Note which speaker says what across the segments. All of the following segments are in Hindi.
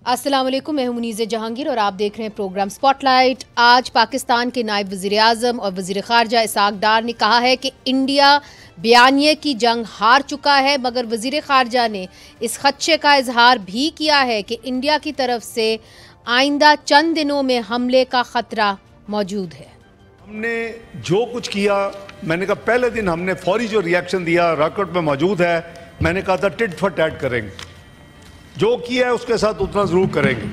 Speaker 1: अस्सलाम वालेकुम, मैं हूं मुनीज़ जहांगीर और आप देख रहे हैं प्रोग्राम स्पॉटलाइट। आज पाकिस्तान के नायब वज़ीर आज़म और वज़ीर ख़ारजा इसहाक़ डार ने कहा है कि इंडिया बयानिए की जंग हार चुका है, मगर वज़ीर ख़ारजा ने इस ख़दशे का इजहार भी किया है कि इंडिया की तरफ से आइंदा चंद दिनों में हमले का ख़तरा मौजूद है।
Speaker 2: हमने जो कुछ किया, मैंने कहा पहले दिन हमने फौरी जो रिएक्शन दिया रिकॉर्ड में मौजूद है। मैंने कहा था टिट फॉर टैट करेंगे, जो किया है उसके साथ उतना ज़रूर करेंगे।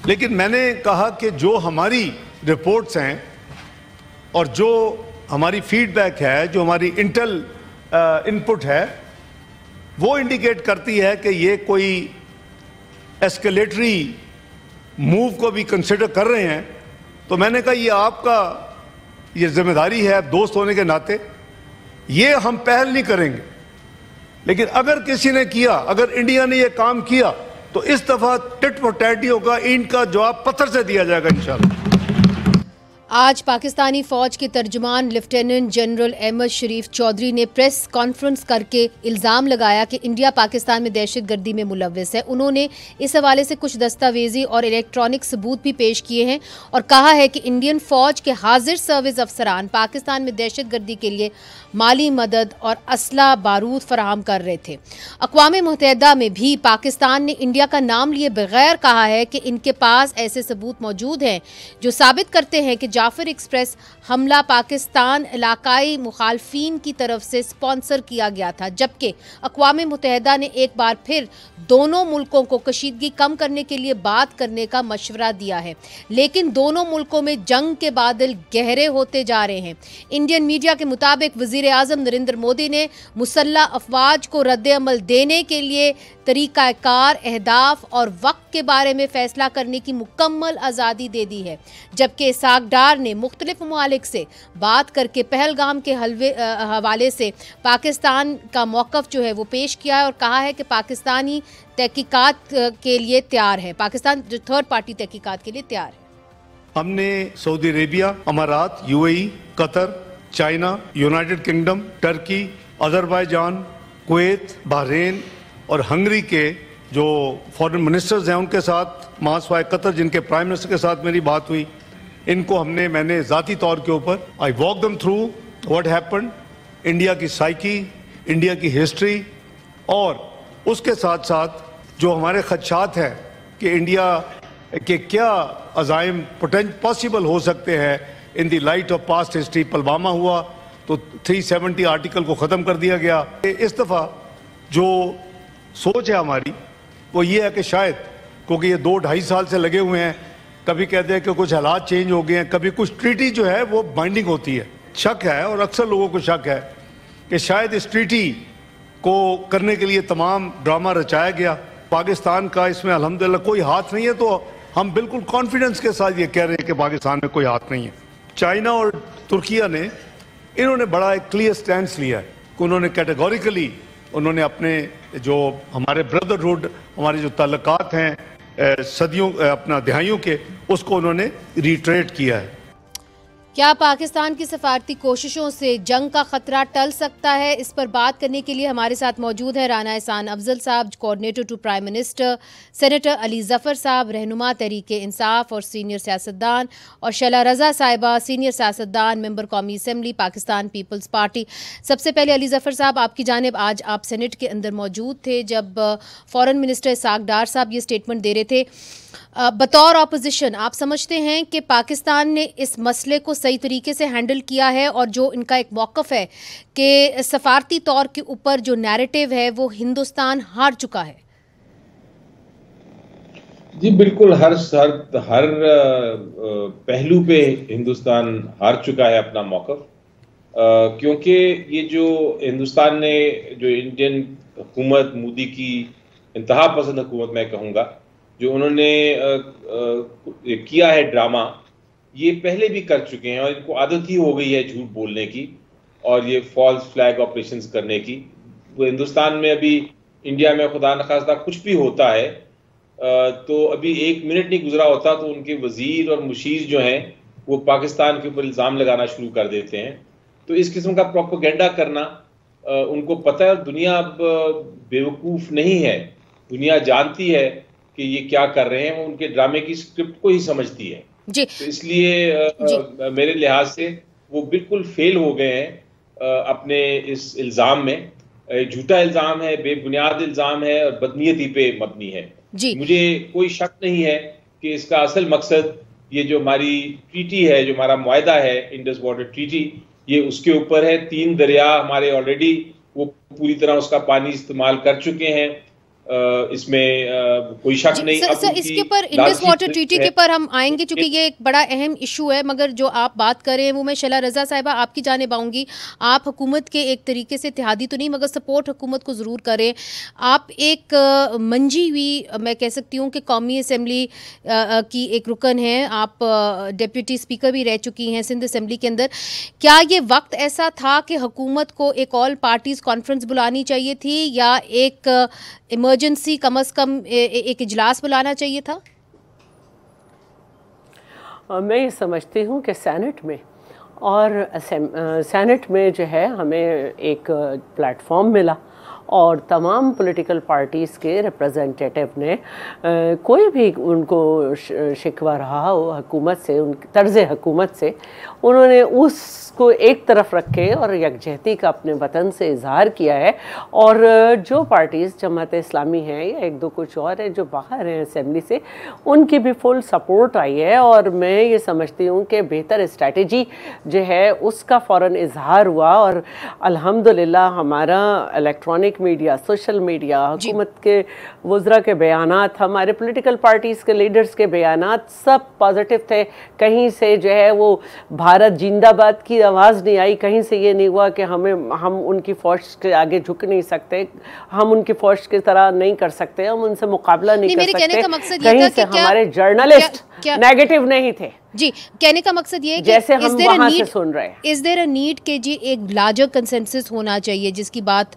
Speaker 2: लेकिन मैंने कहा कि जो हमारी रिपोर्ट्स हैं और जो हमारी फीडबैक है, जो हमारी इंटेल इनपुट है, वो इंडिकेट करती है कि ये कोई एस्केलेटरी मूव को भी कंसिडर कर रहे हैं। तो मैंने कहा ये आपका ये जिम्मेदारी है दोस्त होने के नाते, ये हम पहल नहीं करेंगे। लेकिन अगर किसी ने किया, अगर इंडिया ने ये काम किया, तो इस दफा टिट फॉर टैट ही होगा, इनका जवाब पत्थर से दिया जाएगा इंशाल्लाह।
Speaker 1: आज पाकिस्तानी फ़ौज के तर्जुमान लेफ्टिनेंट जनरल अहमद शरीफ चौधरी ने प्रेस कॉन्फ्रेंस करके इल्ज़ाम लगाया कि इंडिया पाकिस्तान में दहशतगर्दी में मुलव्वस है। उन्होंने इस हवाले से कुछ दस्तावेजी और इलेक्ट्रॉनिक सबूत भी पेश किए हैं और कहा है कि इंडियन फ़ौज के हाजिर सर्विस अफसरान पाकिस्तान में दहशतगर्दी के लिए माली मदद और असला बारूद फराहम कर रहे थे। अक़वाम मुत्तहिदा में भी पाकिस्तान ने इंडिया का नाम लिए बगैर कहा है कि इनके पास ऐसे सबूत मौजूद हैं जो साबित करते हैं कि जाफर एक्सप्रेस हमला पाकिस्तान इलाकाई मुखालफीन की तरफ से स्पॉन्सर किया गया था, जबकि अक़वाम मुत्तहिदा ने एक बार फिर दोनों मुल्कों को कशीदगी कम करने के लिए बात करने का मशवरा दिया है। लेकिन दोनों मुल्कों में जंग के बादल गहरे होते जा रहे हैं। इंडियन मीडिया के मुताबिक वज़ीर आज़म नरेंद्र मोदी ने मुसल्लह अफवाज को रद्द-ए-अमल देने के लिए तरीक़ाकार, अहदाफ और वक्त के बारे में फ़ैसला करने की मुकम्मल आज़ादी दे दी है, जबकि इसहाक़ डार ने मुख्तलिफ ममालिक से बात करके पहलगाम के हवाले से पाकिस्तान का मौक़िफ़ जो है वो पेश किया है और कहा है कि पाकिस्तानी तहकीकात के लिए तैयार है, पाकिस्तान जो थर्ड पार्टी तहकीकात के लिए तैयार है।
Speaker 2: हमने सऊदी अरेबिया, अमारात, UAE, Qatar, China, United kingdom, Turkey, Azerbaijan, Kuwait, Bahrain और हंगरी के जो फॉरेन मिनिस्टर्स हैं उनके साथ, मासवाए कतर जिनके प्राइम मिनिस्टर के साथ मेरी बात हुई, इनको मैंने ज़ाती तौर के ऊपर I walk them through what happened, India की साइकी, इंडिया की हिस्ट्री और उसके साथ साथ जो हमारे खदशात हैं कि इंडिया के क्या अज़ाइम पॉसिबल हो सकते हैं in the light of past history. Pulwama हुआ तो 370 आर्टिकल को ख़त्म कर दिया गया। इस दफ़ा जो सोच है हमारी वो ये है कि शायद, क्योंकि ये 2-2.5 साल से लगे हुए हैं, कभी कहते हैं कि कुछ हालात चेंज हो गए हैं, कभी कुछ ट्रीटी जो है वो बाइंडिंग होती है। शक है और अक्सर लोगों को शक है कि शायद इस ट्रीटी को करने के लिए तमाम ड्रामा रचाया गया। पाकिस्तान का इसमें अल्हम्दुलिल्लाह कोई हाथ नहीं है, तो हम बिल्कुल कॉन्फिडेंस के साथ ये कह रहे हैं कि पाकिस्तान में कोई हाथ नहीं है। चाइना और तुर्किया ने इन्होंने बड़ा एक क्लियर स्टैंड लिया है कि उन्होंने कैटेगोरिकली उन्होंने अपने जो हमारे ब्रदरहुड, हमारे जो ताल्लुकात हैं सदियों अपना दहाइयों के, उसको उन्होंने रिट्रेट किया है।
Speaker 1: क्या पाकिस्तान की सफारती कोशिशों से जंग का खतरा टल सकता है? इस पर बात करने के लिए हमारे साथ मौजूद है राना एहसान अफजल साहब, coordinator to prime minister, senator Ali Zafar साहब, रहनुमा तहरीक इंसाफ और सीनियर सियासतदान, और शला रज़ा साहिबा, सीनियर सियासतदान, मेंबर कौमी असम्बली, पाकिस्तान पीपल्स पार्टी। सबसे पहले अली ज़फ़र साहब, आपकी जानिब, आज आप सेनेट के अंदर मौजूद थे जब फ़ॉरेन मिनिस्टर इसहाक़ डार साहब ये स्टेटमेंट दे रहे थे। बतौर अपोजिशन आप समझते हैं कि पाकिस्तान ने इस मसले को सही तरीके से हैंडल किया है और जो इनका एक मौक़िफ़ है कि सफारती तौर के ऊपर जो नैरेटिव है वो हिंदुस्तान हार चुका है?
Speaker 3: जी बिल्कुल, हर पहलू पे हिंदुस्तान हार चुका है अपना मौक़िफ़, क्योंकि ये जो हिंदुस्तान ने जो इंडियन हुकूमत, मोदी की इंतहा पसंद हुकूमत मैं कहूँगा, जो उन्होंने किया है ड्रामा, ये पहले भी कर चुके हैं और इनको आदत ही हो गई है झूठ बोलने की और ये फॉल्स फ्लैग ऑपरेशंस करने की। वो हिंदुस्तान में अभी, इंडिया में खुदा न खास्ता कुछ भी होता है तो अभी 1 मिनट नहीं गुजरा होता तो उनके वजीर और मुशीर जो हैं वो पाकिस्तान के ऊपर इल्ज़ाम लगाना शुरू कर देते हैं। तो इस किस्म का प्रोपेगेंडा करना उनको पता है, और दुनिया अब बेवकूफ़ नहीं है दुनिया जानती है कि ये क्या कर रहे हैं, वो उनके ड्रामे की स्क्रिप्ट को ही समझती है
Speaker 1: जी।
Speaker 3: तो इसलिए मेरे लिहाज से वो बिल्कुल फेल हो गए हैं अपने इस इल्ज़ाम में। झूठा इल्ज़ाम है, बेबुनियाद इल्ज़ाम है और बदनीयती पे मबनी है
Speaker 1: जी।
Speaker 3: मुझे कोई शक नहीं है कि इसका असल मकसद ये जो हमारी ट्रीटी है, जो हमारा मुआहदा है इंडस वाटर ट्रीटी, ये उसके ऊपर है। 3 दरिया हमारे ऑलरेडी वो पूरी तरह उसका पानी इस्तेमाल कर चुके हैं, इसमें कोई शक नहीं।
Speaker 1: सर इसके ऊपर इंडस वाटर ट्रीटी के ऊपर हम आएंगे क्योंकि ये एक बड़ा अहम इशू है, मगर जो आप बात कर रहे हैं वो मैं शैला रजा साहिबा आपकी जानिब आऊंगी। आप हुकूमत के एक तरीके से इत्तेहादी तो नहीं मगर सपोर्ट हुकूमत को ज़रूर करें। आप एक मंजी हुई मैं कह सकती हूँ कि कौमी असम्बली की एक रुकन हैं, आप डिप्टी स्पीकर भी रह चुकी हैं सिंध असम्बली के अंदर। क्या ये वक्त ऐसा था कि हुकूमत को एक ऑल पार्टीज़ कॉन्फ्रेंस बुलानी चाहिए थी या एक इमरजेंसी कम से कम एक इजलास बुलाना चाहिए था?
Speaker 4: मैं ये समझती हूँ कि सेनेट में और सेनेट में जो है हमें एक प्लेटफॉर्म मिला और तमाम पॉलिटिकल पार्टीज़ के रिप्रेजेंटेटिव ने कोई भी उनको शिकवा रहा हो हुकूमत से, उन तर्ज़ हुकूमत से, उन्होंने उसको एक तरफ रखे और यकजहती का अपने वतन से इजहार किया है। और जो पार्टीज़ जमात इस्लामी हैं या एक दो कुछ और हैं जो बाहर हैं असम्बली से, उनकी भी फुल सपोर्ट आई है। और मैं ये समझती हूँ कि बेहतर स्ट्रैटेजी जो है उसका फ़ौरन इजहार हुआ और अल्हम्दुलिल्लाह हमारा इलेक्ट्रॉनिक मीडिया, सोशल मीडिया, हुकूमत के वज़रा के बयानात, हमारे पॉलिटिकल पार्टीज़ के लीडर्स के बयानात सब पॉजिटिव थे। कहीं से जो है वो भारत जिंदाबाद की आवाज़ नहीं आई, कहीं से ये नहीं हुआ कि हम उनकी फ़ौज के आगे झुक नहीं सकते, हम उनकी फ़ौज की तरह नहीं कर सकते, हम उनसे मुकाबला नहीं कर सकते। कहीं से हमारे जर्नलिस्ट नेगेटिव नहीं थे।
Speaker 1: जी, कहने का मकसद ये है कि
Speaker 4: जैसे हम वहाँ से सुन रहे हैं,
Speaker 1: इज देयर अ नीड कि जी एक लार्जर कंसेंसस होना चाहिए, जिसकी बात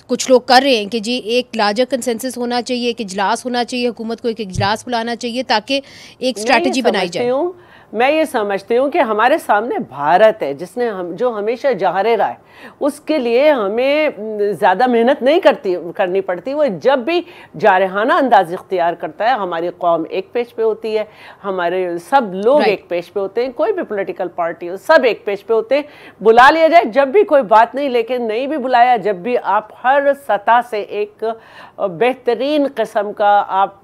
Speaker 1: कुछ लोग कर रहे हैं कि जी एक लार्जर कंसेंसस होना चाहिए, एक इजलास होना चाहिए, हुकूमत को एक इजलास बुलाना चाहिए ताकि एक स्ट्रैटेजी बनाई जाए।
Speaker 4: मैं ये समझती हूँ कि हमारे सामने भारत है जिसने जो हमेशा जहारे रहा है, उसके लिए हमें ज़्यादा मेहनत नहीं करनी पड़ती। वो जब भी जारहाना अंदाज इख्तियार करता है, हमारी कौम एक पेज पे होती है, हमारे सब लोग एक पेज पे होते हैं, कोई भी पॉलिटिकल पार्टी हो सब एक पेज पे होते हैं। बुला लिया जाए जब भी कोई बात नहीं, लेकिन नहीं भी बुलाया जब भी आप हर सतह से एक बेहतरीन किस्म का आप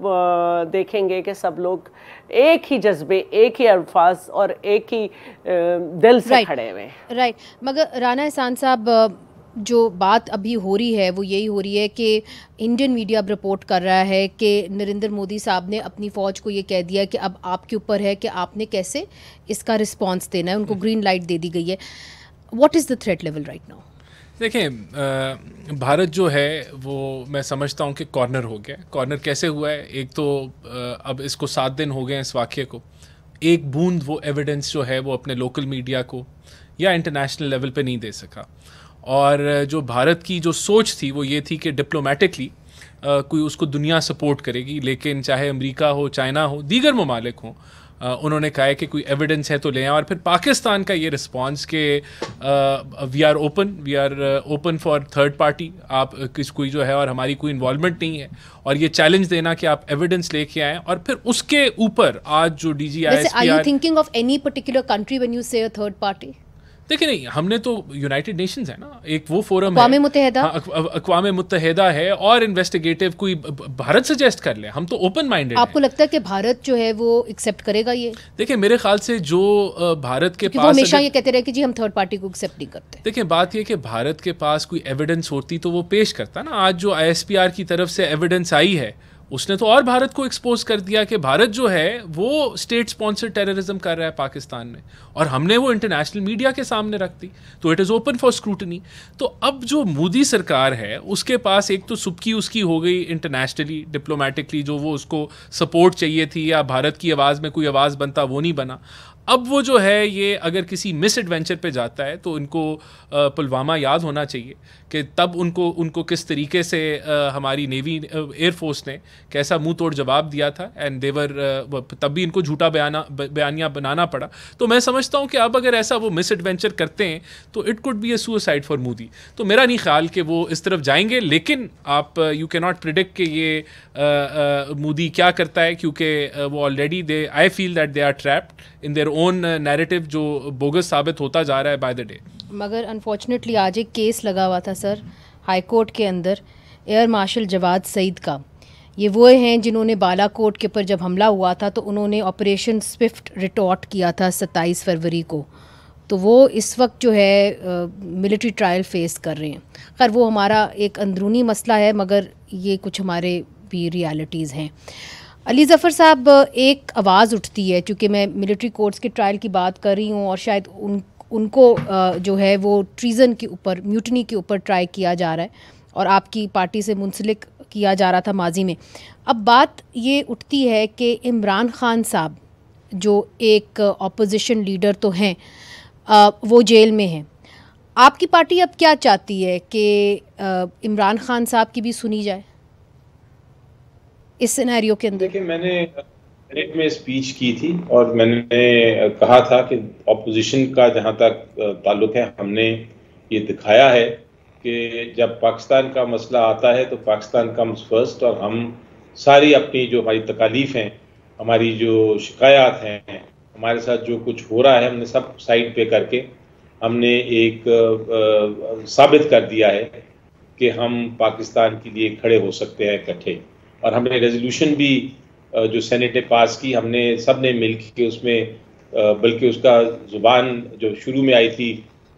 Speaker 4: देखेंगे कि सब लोग एक ही जज्बे, एक ही अल्फाज और एक ही दिल से खड़े हुए हैं।
Speaker 1: राइट। मगर राना एहसान साहब, जो बात अभी हो रही है वो यही हो रही है कि इंडियन मीडिया अब रिपोर्ट कर रहा है कि नरेंद्र मोदी साहब ने अपनी फ़ौज को ये कह दिया कि अब आपके ऊपर है कि आपने कैसे इसका रिस्पॉन्स देना है, उनको ग्रीन लाइट दे दी गई है। What is the threat level right now?
Speaker 5: देखें, भारत जो है वो मैं समझता हूँ कि कॉर्नर हो गया। कॉर्नर कैसे हुआ है? एक तो अब इसको 7 दिन हो गए हैं इस वाक़े को, एक बूंद वो एविडेंस जो है वो अपने लोकल मीडिया को या इंटरनेशनल लेवल पे नहीं दे सका। और जो भारत की जो सोच थी वो ये थी कि डिप्लोमेटिकली कोई उसको दुनिया सपोर्ट करेगी, लेकिन चाहे अमेरिका हो, चाइना हो, दीगर ममालिक हों, उन्होंने कहा है कि कोई एविडेंस है तो ले आएं। और फिर पाकिस्तान का ये रिस्पांस कि we are open for third party, आप कोई जो है और हमारी कोई इन्वॉल्वमेंट नहीं है, और ये चैलेंज देना कि आप एविडेंस लेके आएँ। और फिर उसके ऊपर आज जो DGISPR,
Speaker 1: are you thinking of any particular country when you say a third party?
Speaker 5: देखिए नहीं, हमने तो यूनाइटेड नेशंस है ना, एक वो फोरम है, अक़वाम मुत्तहिदा है, और इन्वेस्टिगेटिव कोई भारत सजेस्ट कर ले, हम तो ओपन माइंडेड।
Speaker 1: आपको लगता है कि भारत जो है वो एक्सेप्ट करेगा ये? देखिए
Speaker 5: मेरे ख्याल से जो भारत के पास,
Speaker 1: वो हमेशा ये कहते रहे कि जी हम थर्ड पार्टी को एक्सेप्ट नहीं करते।
Speaker 5: देखिए बात ये कि भारत के पास कोई एविडेंस होती तो वो पेश करता ना। आज जो ISPR की तरफ से एविडेंस आई है उसने तो और भारत को एक्सपोज कर दिया कि भारत जो है वो स्टेट स्पॉन्सर्ड टेररिज्म कर रहा है पाकिस्तान में, और हमने वो इंटरनेशनल मीडिया के सामने रख दी, तो it is open for scrutiny. तो अब जो मोदी सरकार है उसके पास एक तो सुबकी उसकी हो गई इंटरनेशनली, डिप्लोमेटिकली, जो वो उसको सपोर्ट चाहिए थी या भारत की आवाज़ में कोई आवाज़ बनता वो नहीं बना। अब वो जो है ये अगर किसी मिस एडवेंचर पे जाता है तो इनको पुलवामा याद होना चाहिए कि तब उनको किस तरीके से हमारी नेवी एयरफोर्स ने कैसा मुंह तोड़ जवाब दिया था, एंड देवर तब भी इनको झूठा बयानिया बनाना पड़ा। तो मैं समझता हूँ कि अब अगर ऐसा वो मिस एडवेंचर करते हैं तो it could be A suicide for Modi. तो मेरा नहीं ख्याल कि वो इस तरफ जाएंगे, लेकिन आप यू कैन नॉट प्रिडिक्ट कि ये मोदी क्या करता है, क्योंकि वो already I feel that they are trapped in their own narrative जो बोगस साबित होता जा रहा है बाय द डे।
Speaker 1: मगर अनफॉर्चुनेटली आज एक केस लगा हुआ था सर हाई कोर्ट के अंदर एयर मार्शल जवाद सईद का। ये वो हैं जिन्होंने बालाकोट के ऊपर जब हमला हुआ था तो उन्होंने ऑपरेशन स्विफ्ट रिटॉर्ट किया था 27 फरवरी को। तो वो इस वक्त जो है मिलिट्री ट्रायल फेस कर रहे हैं। खैर वो हमारा एक अंदरूनी मसला है, मगर ये कुछ हमारे भी रियलिटीज़ हैं। अली ज़फ़र साहब, एक आवाज़ उठती है, क्योंकि मैं मिलिट्री कोर्ट्स के ट्रायल की बात कर रही हूँ और शायद उनको जो है वो ट्रीज़न के ऊपर, म्यूटनी के ऊपर ट्राई किया जा रहा है और आपकी पार्टी से मुंसलिक किया जा रहा था माजी में। अब बात ये उठती है कि इमरान खान साहब जो एक ऑपोजिशन लीडर तो हैं, वो जेल में हैं। आपकी पार्टी अब क्या चाहती है कि इमरान खान साहब की भी सुनी जाए इस सिनेरियो के अंदर?
Speaker 3: देखिए, मैंने सेनेट में स्पीच की थी और मैंने कहा था कि ऑपोजिशन का जहाँ तक ताल्लुक है, हमने ये दिखाया है कि जब पाकिस्तान का मसला आता है तो पाकिस्तान कम्स फर्स्ट, और हम सारी अपनी जो हमारी तकालीफ हैं, हमारी जो शिकायत हैं, हमारे साथ जो कुछ हो रहा है, हमने सब साइड पे करके हमने एक साबित कर दिया है कि हम पाकिस्तान के लिए खड़े हो सकते हैं इकट्ठे। और हमने रेजोल्यूशन भी जो सेनेट ने पास की, हमने सब ने मिल के उसमें, बल्कि उसका ज़ुबान जो शुरू में आई थी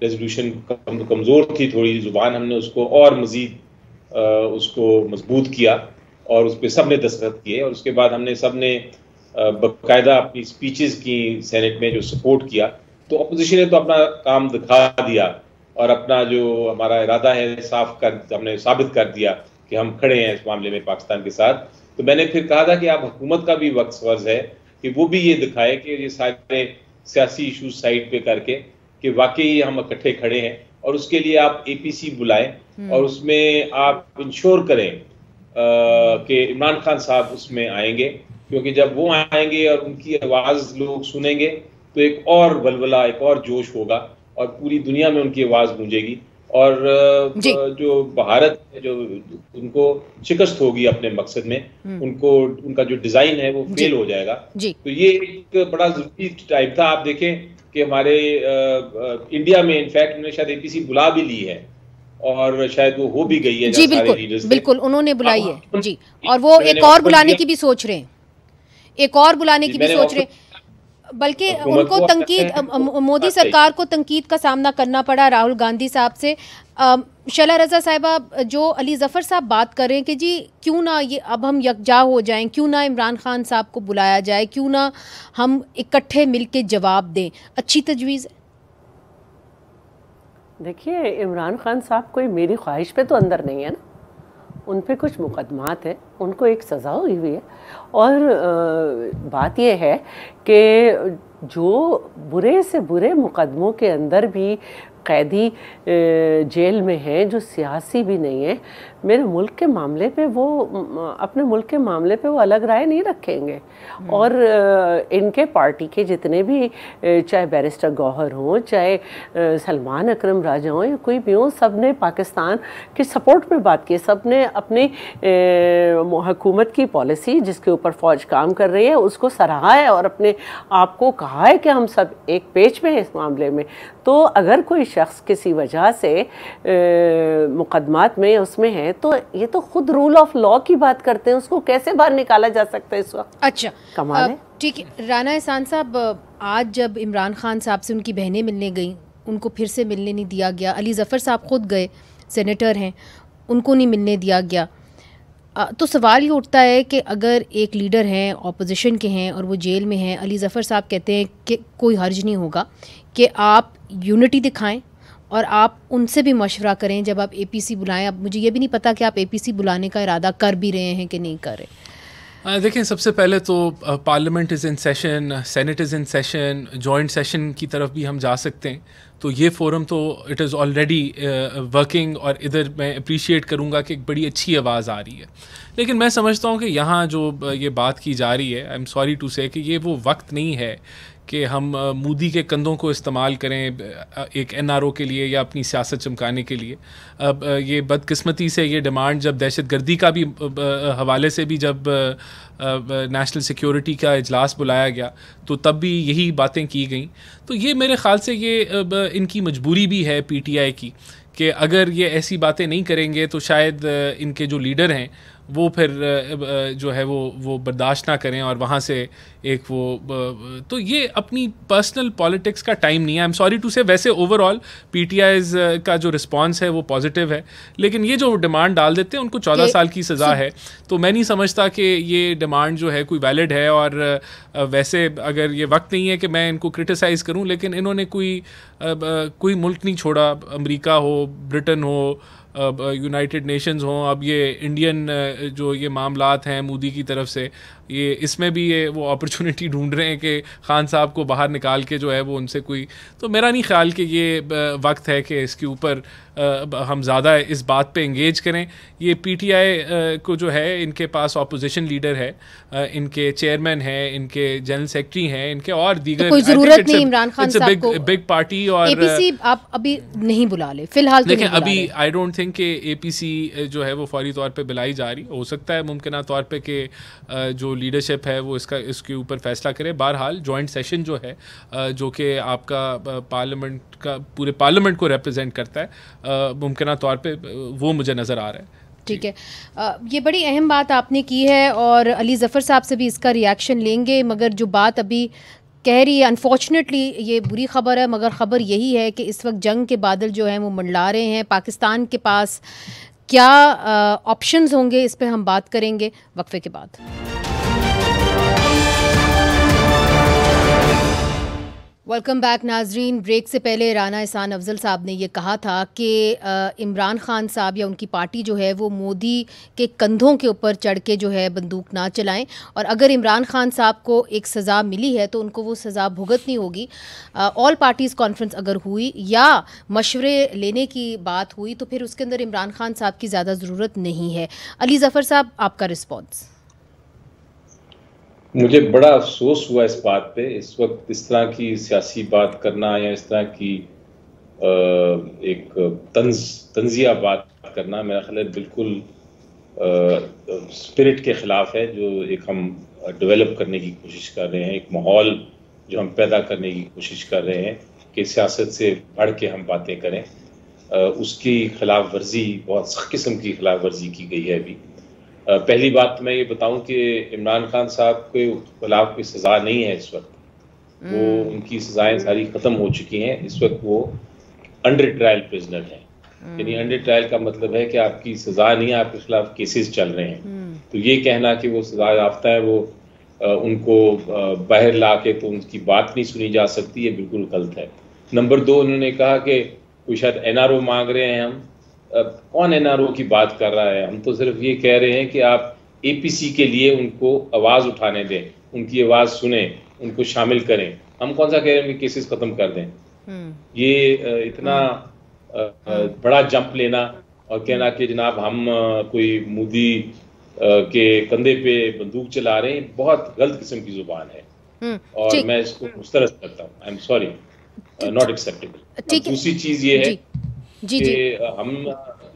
Speaker 3: रेजोल्यूशन कमज़ोर थी थोड़ी ज़ुबान, हमने उसको और मज़ीद उसको मजबूत किया और उस पर सब ने दस्तखत किए। और उसके बाद हमने सब ने बाकायदा अपनी स्पीचेस की सेनेट में जो सपोर्ट किया। तो अपोजिशन ने तो अपना काम दिखा दिया और अपना जो हमारा इरादा है साफ कर, हमने साबित कर दिया कि हम खड़े हैं इस मामले में पाकिस्तान के साथ। तो मैंने फिर कहा था कि आप हुकूमत का भी वक्त फर्ज है कि वो भी ये दिखाए कि ये सारे सियासी इशूज साइड पे करके कि वाकई हम इकट्ठे खड़े हैं, और उसके लिए आप APC बुलाएं और उसमें आप इंश्योर करें कि इमरान खान साहब उसमें आएंगे, क्योंकि जब वो आएंगे और उनकी आवाज़ लोग सुनेंगे तो एक और बलबला, एक और जोश होगा और पूरी दुनिया में उनकी आवाज़ गूंजेगी। और जो भारत जो उनको शिकस्त होगी अपने मकसद में, उनको उनका जो डिजाइन है वो फेल हो जाएगा। तो ये एक बड़ा जरूरी टाइम था। आप देखें कि हमारे इंडिया में इनफैक्ट उन्होंने शायद APC बुला भी ली है और शायद वो हो भी गई है।
Speaker 1: जी बिल्कुल उन्होंने बुलाई है जी, और वो एक और बुलाने की भी सोच रहे हैं, एक और बुलाने की भी सोच रहे हैं। बल्कि उनको तंकीद, मोदी सरकार को तंकीद का सामना करना पड़ा राहुल गांधी साहब से। शैला रज़ा साहिबा, जो अली ज़फ़र साहब बात कर रहे हैं कि जी क्यों ना ये अब हम यकजा हो जाएं, क्यों ना इमरान खान साहब को बुलाया जाए, क्यों ना हम इकट्ठे मिलके जवाब दें, अच्छी तजवीज़ है?
Speaker 4: देखिए, इमरान खान साहब कोई मेरी ख्वाहिश पे तो अंदर नहीं है ना, उन पे कुछ मुकदमात है, उनको एक सज़ा हुई हुई है। और बात यह है कि जो बुरे से बुरे मुकदमों के अंदर भी कैदी जेल में हैं, जो सियासी भी नहीं है, मेरे मुल्क के मामले पे वो अपने मुल्क के मामले पे वो अलग राय नहीं रखेंगे। और इनके पार्टी के जितने भी, चाहे बैरिस्टर गौहर हों, चाहे सलमान अकरम राजा हों या कोई भी हो, सब ने पाकिस्तान की सपोर्ट में बात की। सब ने अपनी हुकूमत की पॉलिसी जिसके ऊपर फ़ौज काम कर रही है उसको सराहा है और अपने आप को कहा है कि हम सब एक पेज पे हैं इस मामले में। तो अगर कोई शख्स किसी वजह से मुकदमात में उसमें है तो ये तो खुद रूल ऑफ लॉ की बात करते हैं, उसको कैसे बाहर निकाला जा सकता है इस वक्त?
Speaker 1: अच्छा, कमाल है। ठीक है राना एहसान साहब, आज जब इमरान खान साहब से उनकी बहनें मिलने गईं, उनको फिर से मिलने नहीं दिया गया। अली ज़फ़र साहब खुद गए, सेनेटर हैं, उनको नहीं मिलने दिया गया। तो सवाल ये उठता है कि अगर एक लीडर हैं, ऑपोजिशन के हैं और वो जेल में हैं, अली ज़फ़र साहब कहते हैं कि कोई हर्ज नहीं होगा कि आप यूनिटी दिखाएं और आप उनसे भी मशवरा करें जब आप APC बुलाएं। अब मुझे ये भी नहीं पता कि आप APC बुलाने का इरादा कर भी रहे हैं कि नहीं कर रहे।
Speaker 5: देखें, सबसे पहले तो parliament is in session, senate is in session, joint session की तरफ भी हम जा सकते हैं। तो ये फोरम तो इट इज़ ऑलरेडी वर्किंग, और इधर मैं अप्रिशिएट करूँगा कि एक बड़ी अच्छी आवाज़ आ रही है। लेकिन मैं समझता हूँ कि यहाँ जो ये बात की जा रही है, आई एम सॉरी टू से, कि ये वो वक्त नहीं है कि हम मोदी के कंधों को इस्तेमाल करें एक NRO के लिए या अपनी सियासत चमकाने के लिए। अब ये बदकिस्मती से ये डिमांड जब दहशतगर्दी का भी हवाले से भी जब नेशनल सिक्योरिटी का इजलास बुलाया गया तो तब भी यही बातें की गई। तो ये मेरे ख़्याल से ये इनकी मजबूरी भी है PTI की, कि अगर ये ऐसी बातें नहीं करेंगे तो शायद इनके जो लीडर हैं वो फिर जो है वो बर्दाश्त ना करें, और वहाँ से एक वो तो ये अपनी पर्सनल पॉलिटिक्स का टाइम नहीं है। आई एम सॉरी टू से, वैसे ओवरऑल PTIs का जो रिस्पांस है वो पॉजिटिव है, लेकिन ये जो डिमांड डाल देते हैं उनको 14 साल की सज़ा है, तो मैं नहीं समझता कि ये डिमांड जो है कोई वैलिड है। और वैसे अगर ये वक्त नहीं है कि मैं इनको क्रिटिसाइज़ करूँ, लेकिन इन्होंने कोई मुल्क नहीं छोड़ा, अमेरिका हो, ब्रिटेन हो, यूनाइटेड नेशंस हों, अब ये इंडियन जो ये मामलात हैं मोदी की तरफ से, ये इसमें भी ये वो अपॉर्चुनिटी ढूंढ रहे हैं कि खान साहब को बाहर निकाल के जो है वो उनसे कोई, तो मेरा नहीं ख्याल कि ये वक्त है कि इसके ऊपर हम ज़्यादा इस बात पे एंगेज करें। ये PTI को जो है, इनके पास ऑपोजिशन लीडर है, इनके चेयरमैन हैं, इनके जनरल सेक्रेटरी हैं, इनके और दीगर,
Speaker 1: तो कोई ज़रूरत नहीं इमरान खान साहब को
Speaker 5: बिग पार्टी और
Speaker 1: APC आप अभी नहीं बुला ले फिलहाल।
Speaker 5: देखिए, अभी आई डोंट थिंक कि APC जो है वो फौरी तौर पे बुलाई जा रही। हो सकता है मुमकिन तौर पे कि जो लीडरशिप है वो इसके ऊपर फैसला करे। बहरहाल जॉइंट सेशन जो है, जो कि आपका पार्लियामेंट का पूरे पार्लियामेंट को रिप्रेजेंट करता है, मुमकिन तौर पे वो मुझे नज़र आ रहा है।
Speaker 1: ठीक है, ये बड़ी अहम बात आपने की है और अली ज़फ़र साहब से भी इसका रिएक्शन लेंगे, मगर जो बात अभी कह रही है, अनफॉर्चुनेटली ये बुरी ख़बर है, मगर ख़बर यही है कि इस वक्त जंग के बादल जो हैं वो मंडला रहे हैं। पाकिस्तान के पास क्या ऑप्शंस होंगे, इस पे हम बात करेंगे वक्फे के बाद। वेलकम बैक नाजरीन। ब्रेक से पहले राना एहसान अफजल साहब ने ये कहा था कि इमरान खान साहब या उनकी पार्टी जो है वो मोदी के कंधों के ऊपर चढ़ के जो है बंदूक ना चलाएं, और अगर इमरान खान साहब को एक सज़ा मिली है तो उनको वो सज़ा भुगतनी होगी। ऑल पार्टीज़ कॉन्फ्रेंस अगर हुई या मशवरे लेने की बात हुई तो फिर उसके अंदर इमरान खान साहब की ज़्यादा ज़रूरत नहीं है। अली ज़फ़र साहब, आपका रिस्पॉन्स।
Speaker 3: मुझे बड़ा अफसोस हुआ इस बात पे, इस वक्त इस तरह की सियासी बात करना या इस तरह की एक तंजिया बात करना मेरा ख्याल है बिल्कुल स्पिरिट के ख़िलाफ़ है, जो एक हम डेवलप करने की कोशिश कर रहे हैं, एक माहौल जो हम पैदा करने की कोशिश कर रहे हैं कि सियासत से बढ़ के हम बातें करें, उसकी खिलाफ वर्जी, बहुत सख्त किस्म की खिलाफ वर्जी की गई है अभी। पहली बात मैं ये बताऊं कि इमरान खान साहब के खिलाफ कोई सज़ा नहीं है इस वक्त, वो उनकी सज़ाएं सारी ख़त्म हो चुकी हैं। इस वक्त वो अंडर ट्रायल प्रिजनर हैं, यानी अंडर ट्रायल का मतलब है कि आपकी सज़ा नहीं है, आपके खिलाफ केसेस चल रहे हैं। तो ये कहना कि वो सज़ा याफ्ता है, वो उनको बाहर ला के तो उनकी बात नहीं सुनी जा सकती, ये बिल्कुल गलत है। नंबर 2, उन्होंने कहा कि कोई शायद NRO मांग रहे हैं हम। कौन NRO की बात कर रहा है? हम तो सिर्फ ये कह रहे हैं कि आप APC के लिए उनको आवाज़ उठाने दें, उनकी आवाज़ सुने, उनको शामिल करें। हम कौन सा कह रहे हैं कि केसेस ख़त्म कर दें? ये इतना बड़ा जंप लेना और कहना कि जनाब हम कोई मोदी के कंधे पे बंदूक चला रहे हैं, बहुत गलत किस्म की ज़ुबान है और मैं इसको मुस्तरद करता हूँ। I am sorry, not acceptable. दूसरी चीज़ ये है कि हम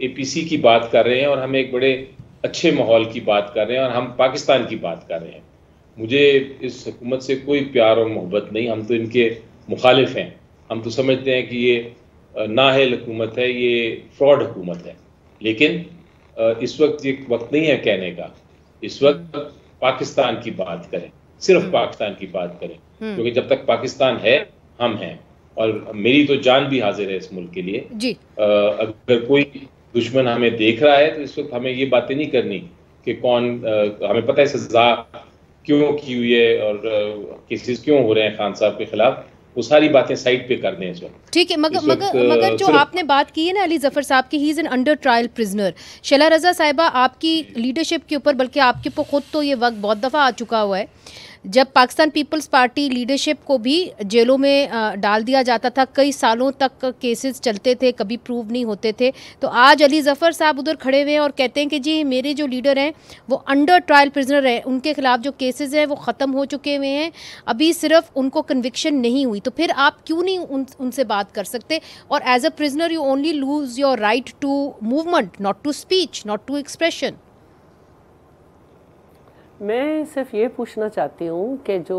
Speaker 3: APC की बात कर रहे हैं और हम एक बड़े अच्छे माहौल की बात कर रहे हैं और हम पाकिस्तान की बात कर रहे हैं। मुझे इस हुकूमत से कोई प्यार और मोहब्बत नहीं, हम तो इनके मुखालिफ हैं। हम तो समझते हैं कि ये नाअहल हुकूमत है, ये फ्रॉड हुकूमत है। लेकिन इस वक्त ये वक्त नहीं है कहने का, इस वक्त पाकिस्तान की बात करें, सिर्फ पाकिस्तान की बात करें, क्योंकि जब तक पाकिस्तान है हम हैं, और मेरी तो जान भी हाजिर है इस मुल्क के लिए जी। अगर कोई दुश्मन हमें देख रहा है तो इस वक्त हमें ये बातें नहीं करनी कि कौन, हमें पता है सजा क्यों की हुई है और केसेस क्यों हो रहे हैं खान साहब के खिलाफ। वो सारी बातें साइड पे कर दें इस वक्त।
Speaker 1: ठीक है, मगर जो आपने बात की है ना अली जफर साहब की, he is an under trial prisoner. Shaila Raza साहिबा, आपकी लीडरशिप के ऊपर, बल्कि आपके ऊपर खुद तो ये वक्त बहुत दफ़ा आ चुका हुआ है जब पाकिस्तान पीपल्स पार्टी लीडरशिप को भी जेलों में डाल दिया जाता था, कई सालों तक केसेस चलते थे, कभी प्रूव नहीं होते थे। तो आज अली ज़फ़र साहब उधर खड़े हुए हैं और कहते हैं कि जी मेरे जो लीडर हैं वो अंडर ट्रायल प्रिजनर है, उनके खिलाफ जो केसेस हैं वो ख़त्म हो चुके हुए हैं, अभी सिर्फ उनको कन्विक्शन नहीं हुई। तो फिर आप क्यों नहीं उनसे बात कर सकते? और as a prisoner you only lose your right to movement, not to speech, not to expression.
Speaker 4: मैं सिर्फ ये पूछना चाहती हूँ कि जो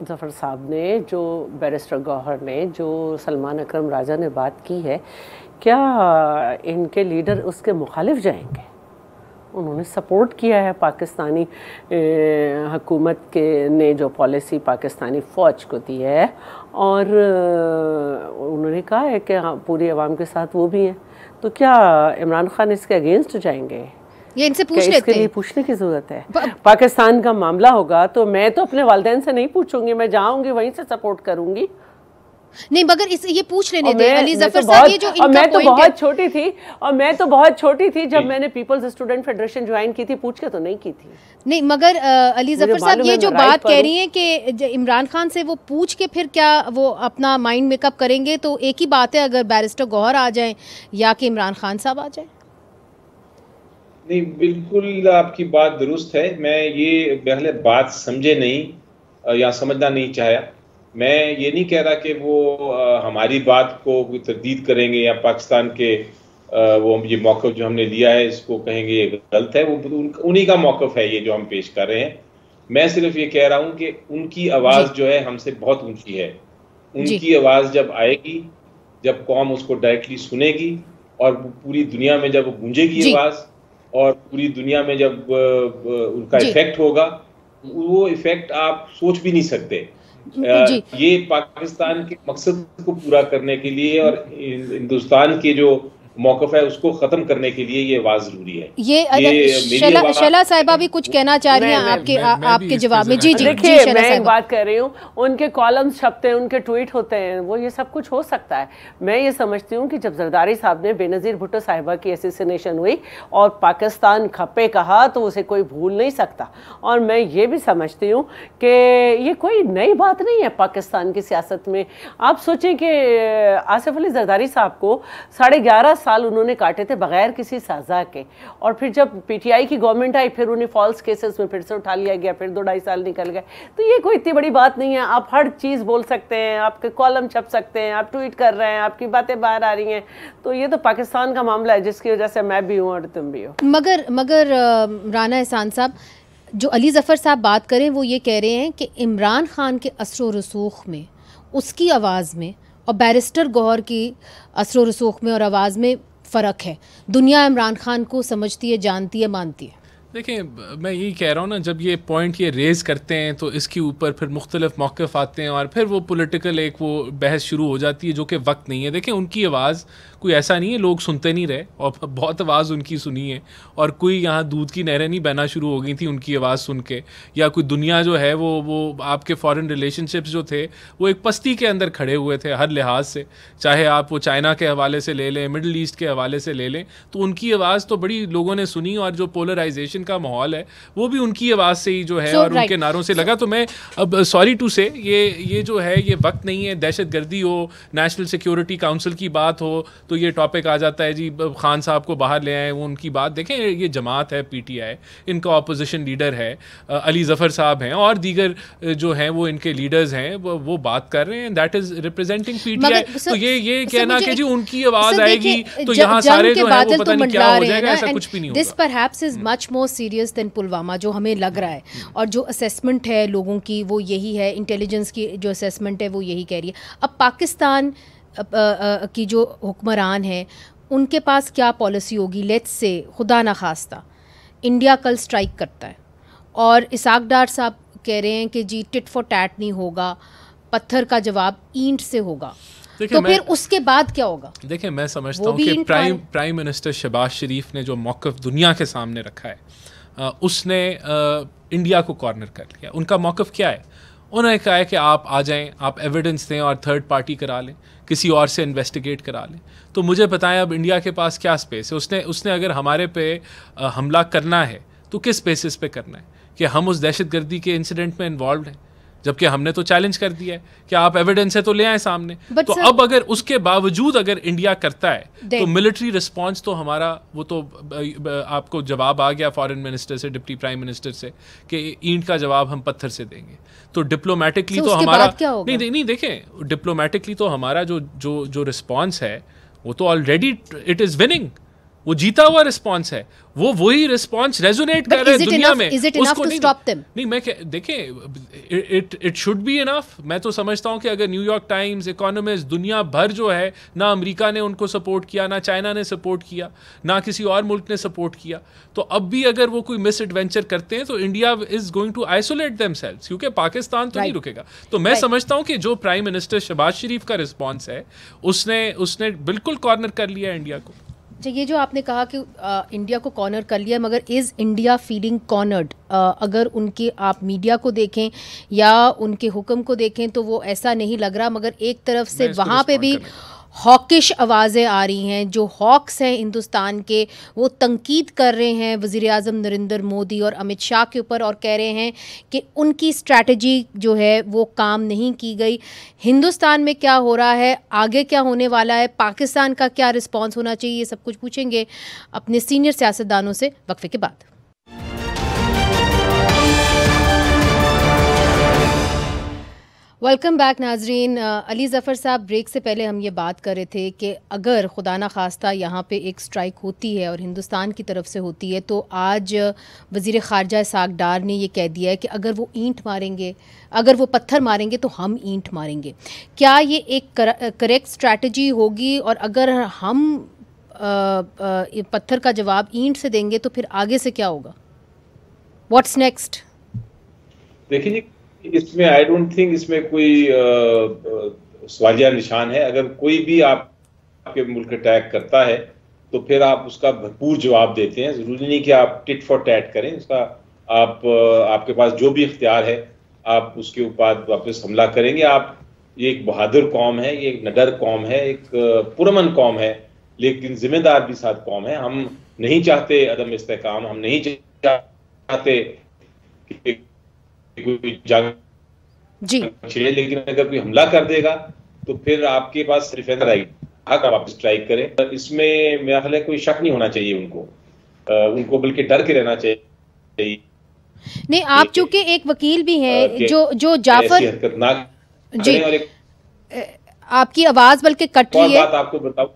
Speaker 4: ज़फ़र साहब ने, जो बैरिस्टर गौहर ने, जो सलमान अकरम राजा ने बात की है, क्या इनके लीडर उसके मुखालिफ जाएंगे? उन्होंने सपोर्ट किया है पाकिस्तानी हुकूमत के ने जो पॉलिसी पाकिस्तानी फ़ौज को दी है, और उन्होंने कहा है कि हाँ पूरी आवाम के साथ वो भी हैं। तो क्या इमरान खान इसके अगेंस्ट जाएंगे?
Speaker 1: ये इनसे पूछ लेते हैं।
Speaker 4: इसके लिए पूछने की जरूरत है। पाकिस्तान का मामला होगा तो मैं तो अपने वालिदैन से नहीं पूछूंगी, मैं जाऊंगी वहीं से सपोर्ट करूंगी।
Speaker 1: नहीं, मगर ये पूछ लेने दें अली ज़फ़र साहब, ये जो इनका
Speaker 4: मैं तो बहुत छोटी थी, और मैं तो बहुत छोटी थी जब मैंने पीपल्स स्टूडेंट फेडरेशन ज्वाइन की थी, पूछ के तो नहीं की थी।
Speaker 1: नहीं, मगर अली ज़फ़र साहब ये जो बात कह रही हैं कि इमरान खान से वो पूछ के फिर क्या वो अपना माइंड मेकअप करेंगे, तो एक ही बात है अगर बैरिस्टर गौहर आ जाएं या कि इमरान खान साहब आ जाएं।
Speaker 3: नहीं, बिल्कुल आपकी बात दुरुस्त है। मैं ये पहले बात समझे नहीं या समझना नहीं चाहा। मैं ये नहीं कह रहा कि वो हमारी बात को कोई तरदीद करेंगे या पाकिस्तान के वो ये मौक़िफ़ जो हमने लिया है इसको कहेंगे ये गलत है। वो उन्हीं का मौक़िफ़ है ये जो हम पेश कर रहे हैं। मैं सिर्फ ये कह रहा हूँ कि उनकी आवाज़ जो है हमसे बहुत ऊंची है। उनकी आवाज़ जब आएगी, जब कौम उसको डायरेक्टली सुनेगी और पूरी दुनिया में जब गूंजेगी आवाज़, और पूरी दुनिया में जब उनका इफेक्ट होगा, वो इफेक्ट आप सोच भी नहीं सकते। ये पाकिस्तान के मकसद को पूरा करने के लिए और हिंदुस्तान के जो मौक़िफ़ है उसको ख़त्म करने के लिए ये आवाज़ ज़रूरी है।
Speaker 1: ये शैला साहिबा भी कुछ कहना चाह रही हैं आपके जवाब में। जी,
Speaker 4: देखिए मैं एक बात कर रही हूँ, उनके कॉलम्स छपते हैं, उनके ट्वीट होते हैं, वो ये सब कुछ हो सकता है। मैं ये समझती हूँ कि जब जरदारी साहब ने बेनज़ीर भुट्टो साहिबा की असैसिनेशन हुई और पाकिस्तान खपे कहा तो उसे कोई भूल नहीं सकता। और मैं ये भी समझती हूँ कि ये कोई नई बात नहीं है पाकिस्तान की सियासत में। आप सोचें कि आसिफ अली जरदारी साहब को 11.5 साल उन्होंने काटे थे बगैर किसी सजा के, और फिर जब पीटीआई की गवर्नमेंट आई फिर उन्हें फॉल्स केसेस में फिर से उठा लिया गया, फिर 2-2.5 साल निकल गए। तो ये कोई इतनी बड़ी बात नहीं है। आप हर चीज़ बोल सकते हैं, आपके कॉलम छप सकते हैं, आप ट्वीट कर रहे हैं, आपकी बातें बाहर आ रही हैं। तो ये तो पाकिस्तान का मामला है जिसकी वजह से मैं भी हूँ और तुम भी हो।
Speaker 1: मगर राना एहसान साहब, जो अली ज़फ़र साहब बात करें वो ये कह रहे हैं कि इमरान खान के असर रसूख में, उसकी आवाज़ में और बैरिस्टर गौहर की असर रसूख में और आवाज़ में फ़र्क है। दुनिया इमरान खान को समझती है, जानती है, मानती है।
Speaker 5: देखिए, मैं यही कह रहा हूँ ना, जब ये पॉइंट ये रेज़ करते हैं तो इसके ऊपर फिर मुख्तलिफ मौक़िफ़ आते हैं और फिर वो पॉलिटिकल एक वो बहस शुरू हो जाती है जो कि वक्त नहीं है। देखिए, उनकी आवाज़ कोई ऐसा नहीं है लोग सुनते नहीं रहे, और बहुत आवाज़ उनकी सुनी है, और कोई यहाँ दूध की नहरें नहीं बहना शुरू हो गई थी उनकी आवाज़ सुन के, या कोई दुनिया जो है वो आपके फॉरेन रिलेशनशिप्स जो थे वो एक पस्ती के अंदर खड़े हुए थे हर लिहाज से। चाहे आप वो चाइना के हवाले से ले लें, मिडल ईस्ट के हवाले से ले लें, तो उनकी आवाज़ तो बड़ी लोगों ने सुनी, और जो पोलराइजेशन का माहौल है वो भी उनकी आवाज़ से ही जो है और उनके नारों से लगा। तो मैं अब सॉरी टू से ये जो है ये वक्त नहीं है। दहशतगर्दी हो, नेशनल सिक्योरिटी काउंसिल की बात हो तो ये टॉपिक आ जाता है जी खान साहब को बाहर ले आए, वो उनकी बात देखें। ये जमात है पीटीआई, इनका ऑपोजिशन लीडर है अली ज़फ़र साहब हैं, और दीगर जो हैं वो इनके लीडर्स हैं, वो बात कर रहे हैं, दैट इज़ रिप्रेजेंटिंग पीटीआई। तो ये कहना कि जी उनकी आवाज़ आएगी तो यहाँ सारे जो है वो पता नहीं क्या हो जाएगा, ऐसा कुछ भी नहीं होगा।
Speaker 1: This perhaps is much more serious than Pulwama जो हमें लग रहा है, और जो असेसमेंट है लोगों की वो यही है, इंटेलिजेंस की जो असेसमेंट है वो यही कह रही है। अब पाकिस्तान की जो हुक्मरान है उनके पास क्या पॉलिसी होगी? लेट्स से खुदा ना खास्ता इंडिया कल स्ट्राइक करता है और इसाक डार साहब कह रहे हैं कि जी टिट फॉर टैट नहीं होगा, पत्थर का जवाब ईंट से होगा, तो फिर उसके बाद क्या होगा?
Speaker 5: देखिए, मैं समझता हूँ कि प्राइम मिनिस्टर शहबाज शरीफ ने जो मौक़िफ़ दुनिया के सामने रखा है उसने इंडिया को कॉर्नर कर लिया। उनका मौक़िफ़ क्या है? उन्होंने कहा है कि आप आ जाएं, आप एविडेंस दें और थर्ड पार्टी करा लें, किसी और से इन्वेस्टिगेट करा लें। तो मुझे बताएं अब इंडिया के पास क्या स्पेस है? उसने अगर हमारे पे हमला करना है तो किस बेसिस पे करना है कि हम उस दहशतगर्दी के इंसिडेंट में इन्वॉल्व हैं, जबकि हमने तो चैलेंज कर दिया है कि आप एविडेंस है तो ले आए सामने। तो अब अगर उसके बावजूद अगर इंडिया करता है तो मिलिट्री रिस्पांस तो हमारा, वो तो आपको जवाब आ गया फॉरेन मिनिस्टर से, डिप्टी प्राइम मिनिस्टर से, कि ईंट का जवाब हम पत्थर से देंगे। तो डिप्लोमेटिकली तो हमारा नहीं देखें, डिप्लोमेटिकली तो हमारा जो रिस्पांस है वो तो ऑलरेडी इट इज विनिंग, वो जीता हुआ रिस्पांस है, वो वही रिस्पांस रेजोनेट कर रहा है दुनिया में। उसको नहीं, मैं देखें, इट शुड बी इनफ। मैं तो समझता हूं कि अगर न्यूयॉर्क टाइम्स, इकोनॉमिस्ट, दुनिया भर जो है, ना अमेरिका ने उनको सपोर्ट किया, ना चाइना ने सपोर्ट किया, ना किसी और मुल्क ने सपोर्ट किया, तो अब भी अगर वो कोई मिस एडवेंचर करते हैं तो India is going to isolate themselves, क्योंकि पाकिस्तान तो नहीं रुकेगा। तो मैं समझता हूं कि जो प्राइम मिनिस्टर शहबाज शरीफ का रिस्पॉन्स है, उसने बिल्कुल कॉर्नर कर लिया इंडिया को।
Speaker 1: ये जो आपने कहा कि इंडिया को कॉर्नर कर लिया, मगर इज़ इंडिया फीलिंग कॉर्नर्ड? अगर उनके आप मीडिया को देखें या उनके हुक्म को देखें तो वो ऐसा नहीं लग रहा, मगर एक तरफ से वहाँ पे भी हॉकिश आवाज़ें आ रही हैं। जो हॉक्स हैं हिंदुस्तान के, वो तंकीद कर रहे हैं वज़ीर आज़म नरेंद्र मोदी और अमित शाह के ऊपर और कह रहे हैं कि उनकी स्ट्रैटेजी जो है वो काम नहीं की गई। हिंदुस्तान में क्या हो रहा है, आगे क्या होने वाला है, पाकिस्तान का क्या रिस्पॉन्स होना चाहिए, ये सब कुछ पूछेंगे अपने सीनियर सियासतदानों से वक्फे के बाद। वेलकम बैक नाजरीन। अली ज़फ़र साहब, ब्रेक से पहले हम ये बात कर रहे थे कि अगर खुदा न खास्ता यहाँ पे एक स्ट्राइक होती है और हिंदुस्तान की तरफ से होती है, तो आज वज़ीर ख़ारजा इसाक डार ने ये कह दिया है कि अगर वो ईंट मारेंगे, अगर वो पत्थर मारेंगे तो हम ईंट मारेंगे। क्या ये एक करेक्ट स्ट्रैटेजी होगी? और अगर हम पत्थर का जवाब ईंट से देंगे तो फिर आगे से क्या होगा? What's next?
Speaker 3: देखिए जी, इसमें आई डोंट थिंक इसमें कोई सवालिया निशान है। अगर कोई भी आपके मुल्क अटैक करता है तो फिर आप उसका भरपूर जवाब देते हैं। जरूरी नहीं कि आप टिट फॉर टैट करें, उसका आपके पास जो भी इख्तियार है आप उसके ऊपर वापस हमला करेंगे। ये एक बहादुर कौम है, ये एक निडर कौम है, एक पुरअमन कौम है, लेकिन जिम्मेदार भी साथ कौम है। हम नहीं चाहते अदम इस्तेहकाम, हम नहीं चाहते कि कोई
Speaker 1: जी,
Speaker 3: लेकिन अगर कोई हमला कर देगा तो फिर आपके पास डिफेंस राइट, हक आप स्ट्राइक करें। इसमें मेरा ख्याल है कोई शक नहीं होना चाहिए उनको बल्कि डर के रहना चाहिए।
Speaker 1: नहीं, आप चूंकि एक वकील भी हैं, जो जाफर
Speaker 3: हरकत ना
Speaker 1: जी,
Speaker 3: और
Speaker 1: आपकी आवाज बल्कि कट रही है।
Speaker 3: बात आपको बताऊं,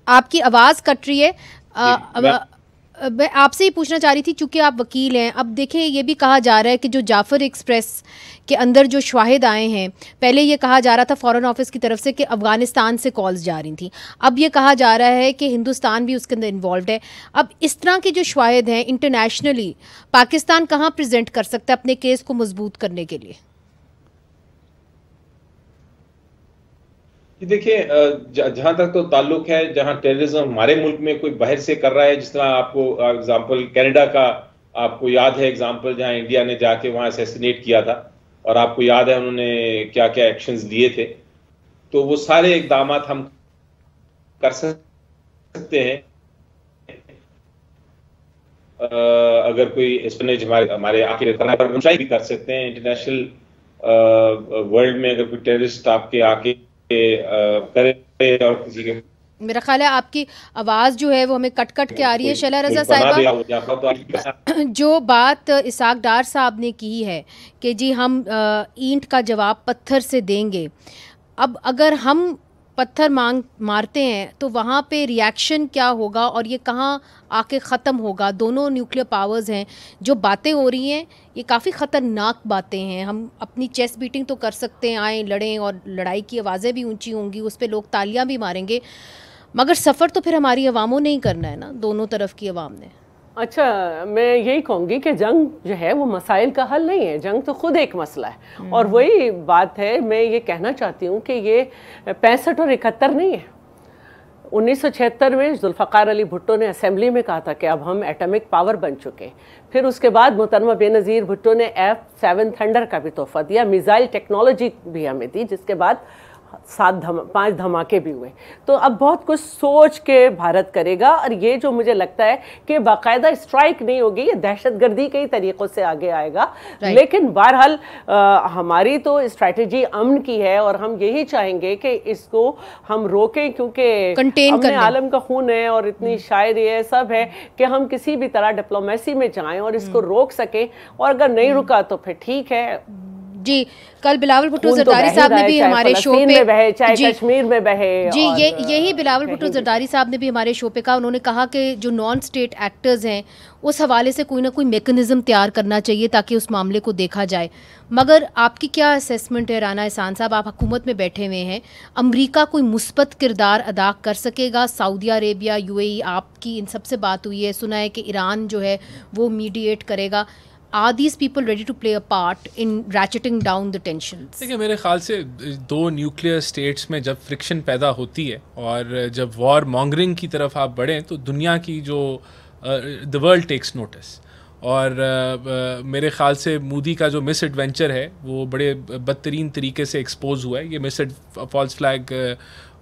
Speaker 1: आपकी आवाज कट रही है। मैं आपसे ही पूछना चाह रही थी, चूंकि आप वकील हैं, अब देखें ये भी कहा जा रहा है कि जो जाफ़र एक्सप्रेस के अंदर जो शाहिद आए हैं, पहले ये कहा जा रहा था फॉरेन ऑफिस की तरफ से कि अफ़गानिस्तान से कॉल्स जा रही थी, अब ये कहा जा रहा है कि हिंदुस्तान भी उसके अंदर इन्वॉल्व है। अब इस तरह के जो शाहिद हैं इंटरनेशनली, पाकिस्तान कहाँ प्रेजेंट कर सकता है अपने केस को मजबूत करने के लिए?
Speaker 3: देखिए, जहां तक तो ताल्लुक है, जहां टेररिज्म हमारे मुल्क में कोई बाहर से कर रहा है, जिस तरह आपको एग्जांपल कनाडा का आपको याद है एग्जांपल, जहां इंडिया ने जाके वहां असैसिनेट किया था और आपको याद है उन्होंने क्या क्या एक्शंस लिए थे। तो वो सारे इकदाम हम कर सकते हैं अगर कोई एस्पेनेज हमारे आके भी कर सकते हैं। इंटरनेशनल वर्ल्ड में अगर कोई टेररिस्ट आपके आके करे और किसी के,
Speaker 1: मेरा ख्याल है आपकी आवाज़ जो है वो हमें कट कट के आ रही है। शैला रज़ा साहिबा, जो बात इसाक डार साहब ने की है कि जी हम ईंट का जवाब पत्थर से देंगे, अब अगर हम पत्थर मारते हैं तो वहाँ पे रिएक्शन क्या होगा और ये कहाँ आके ख़त्म होगा? दोनों न्यूक्लियर पावर्स हैं, जो बातें हो रही हैं ये काफ़ी ख़तरनाक बातें हैं। हम अपनी चेस्ट बीटिंग तो कर सकते हैं, आएँ लड़ें और लड़ाई की आवाज़ें भी ऊंची होंगी, उस पर लोग तालियां भी मारेंगे, मगर सफ़र तो फिर हमारी अवामों ने ही करना है ना, दोनों तरफ की अवाम ने।
Speaker 4: अच्छा, मैं यही कहूँगी कि जंग जो है वो मसाइल का हल नहीं है, जंग तो खुद एक मसला है। और वही बात है, मैं ये कहना चाहती हूँ कि ये 65 और 71 नहीं है, 1976 में जुल्फ़िकार अली भुट्टो ने असेंबली में कहा था कि अब हम एटॉमिक पावर बन चुके हैं। फिर उसके बाद मोहतरमा बेनज़ीर भुट्टो ने F7 थंडर का भी तोहफा दिया, मिसाइल टेक्नोलॉजी भी हमें दी, जिसके बाद 5 धमाके भी हुए। तो अब बहुत कुछ सोच के भारत करेगा, और ये जो मुझे लगता है कि बाकायदा स्ट्राइक नहीं होगी, ये दहशतगर्दी कई तरीक़ों से आगे आएगा। लेकिन बहरहाल हमारी तो स्ट्रैटेजी अमन की है, और हम यही चाहेंगे कि इसको हम रोकें, क्योंकि अपने आलम का खून है और इतनी शायरी है, सब है कि हम किसी भी तरह डिप्लोमेसी में जाएं और इसको रोक सकें। और अगर नहीं रुका तो फिर ठीक है
Speaker 1: जी। कल बिलावल भुट्टो जरदारी साहब ने भी हमारे शो पे
Speaker 4: बहे, चाहे कश्मीर में बहे
Speaker 1: जी, यही बिलावल भुट्टो जरदारी साहब ने भी हमारे शो पे कहा। उन्होंने कहा कि जो नॉन स्टेट एक्टर्स हैं उस हवाले से कोई ना कोई मेकनिज़म तैयार करना चाहिए ताकि उस मामले को देखा जाए। मगर आपकी क्या असेसमेंट है राना एहसान साहब, आप हुकूमत में बैठे हुए हैं, अमरीका कोई मुस्बत किरदार अदा कर सकेगा? सऊदी अरेबिया, UAE, आपकी इन सबसे बात हुई है, सुना है कि ईरान जो है वो मीडिएट करेगा। Are these people ready to play a part in ratcheting down the tensions?
Speaker 5: देखिए, मेरे ख्याल से दो न्यूक्लियर स्टेट्स में जब फ्रिक्शन पैदा होती है और जब वॉर मॉन्गरिंग की तरफ आप बढ़ें तो दुनिया की जो द वर्ल्ड टेक्स नोटिस। और मेरे ख्याल से मोदी का जो मिस एडवेंचर है वो बड़े बदतरीन तरीके से एक्सपोज हुआ है। ये मिस फॉल्स फ्लैग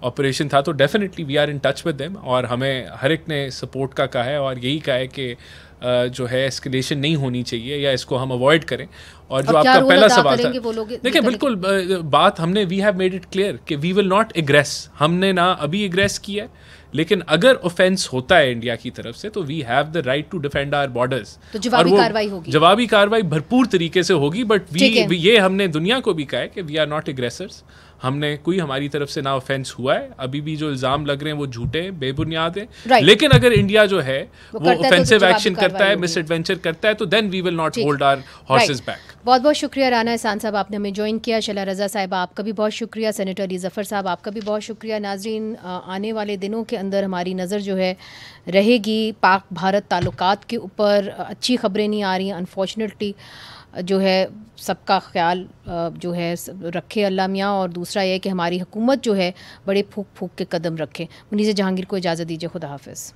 Speaker 5: ऑपरेशन था, तो definitely we are in touch with them, और हमें हर एक ने सपोर्ट का कहा है और यही कहा है कि जो है एस्केलेशन नहीं होनी चाहिए या इसको हम अवॉइड करें। और जो आपका पहला सवाल था, देखिए बिल्कुल बात हमने we have made it clear कि वी विल नॉट एग्रेस। हमने ना अभी एग्रेस किया है, लेकिन अगर ऑफेंस होता है इंडिया की तरफ से तो we have the right to defend our borders.
Speaker 1: तो जवाबी कार्रवाई होगी,
Speaker 5: जवाबी कार्रवाई भरपूर तरीके से होगी। बट ये हमने दुनिया को भी कहा है कि वी आर नॉट एग्रेसर्स। हमने कोई हमारी तरफ से ना ऑफेंस हुआ है। अभी भी जो इल्जाम लग रहे हैं वो झूठे हैं, बेबुनियाद हैं। लेकिन अगर इंडिया जो है वो ऑफेंसिव एक्शन करता है, मिस एडवेंचर करता है, तो then we will not hold our horses back.
Speaker 1: बहुत बहुत शुक्रिया राना एहसान साहब, आपने हमें ज्वाइन किया। शला रज़ा साहिबा, आपका भी बहुत शुक्रिया। सेनेटर अली ज़फ़र साहब, आपका भी बहुत शुक्रिया। नाज़रीन, आने वाले दिनों के अंदर हमारी नज़र जो है रहेगी पाक भारत ताल्लुकात के ऊपर। अच्छी खबरें नहीं आ रही हैं, अनफॉर्चुनेटली जो है सबका ख्याल जो है रखे अल्लाह मियाँ। और दूसरा ये कि हमारी हुकूमत जो है बड़े फूक फूक के कदम रखे। मुनीज़ जहांगीर को इजाज़त दीजिए, खुदा हाफ़िज़।